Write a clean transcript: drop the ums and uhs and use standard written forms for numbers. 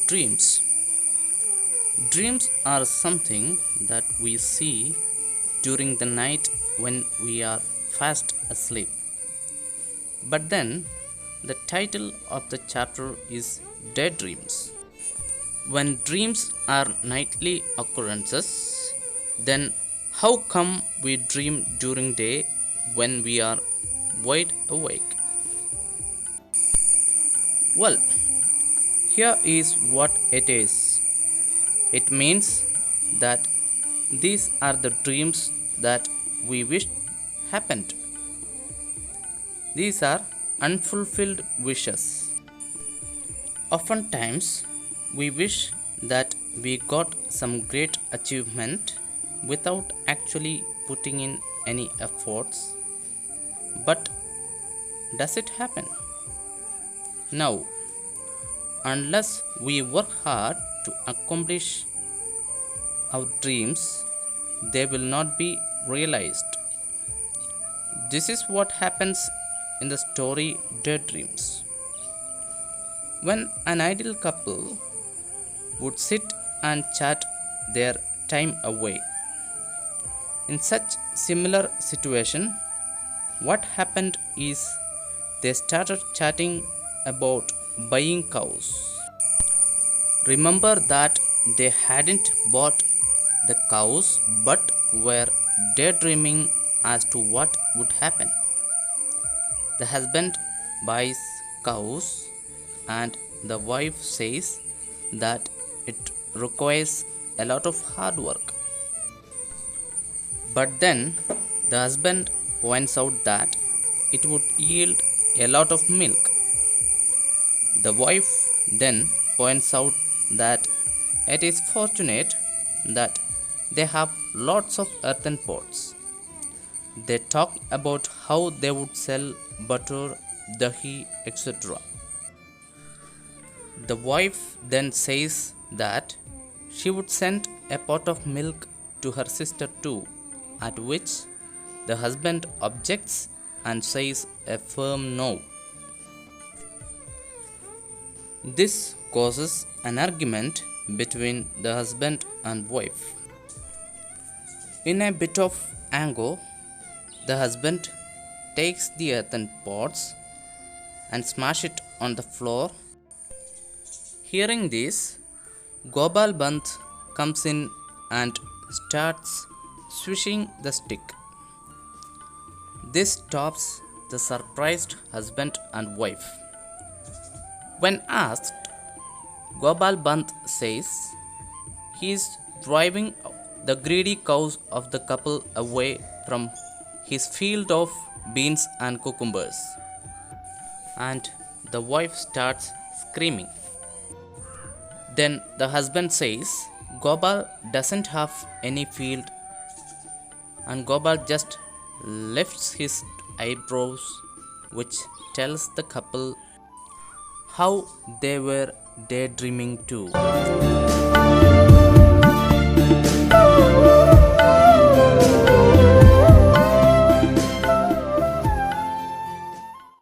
dreams. Dreams are something that we see during the night when we are fast asleep. But then, the title of the chapter is Daydreams. When dreams are nightly occurrences, then how come we dream during day when we are wide awake? Well, here is what it is. It means that these are the dreams that we wish happened. These are unfulfilled wishes. Oftentimes, we wish that we got some great achievement without actually putting in any efforts. But does it happen? No, unless we work hard to accomplish our dreams, they will not be realized. This is what happens in the story Daydreams. When an ideal couple would sit and chat their time away. In such similar situation, what happened is they started chatting about buying cows. Remember that they hadn't bought the cows but were daydreaming as to what would happen. The husband buys cows and the wife says that it requires a lot of hard work. But then the husband points out that it would yield a lot of milk. The wife then points out that it is fortunate that they have lots of earthen pots. They talk about how they would sell butter, dahi, etc. The wife then says that she would send a pot of milk to her sister too, at which the husband objects and says a firm no. This causes an argument between the husband and wife. In a bit of anger, the husband takes the earthen pots and smash it on the floor. Hearing this, Gopal Bant comes in and starts swishing the stick. This stops the surprised husband and wife. When asked, Gopal Bant says he is driving the greedy cows of the couple away from his field of beans and cucumbers. And the wife starts screaming. Then the husband says Gopal doesn't have any field, and Gopal just lifts his eyebrows, which tells the couple how they were daydreaming too.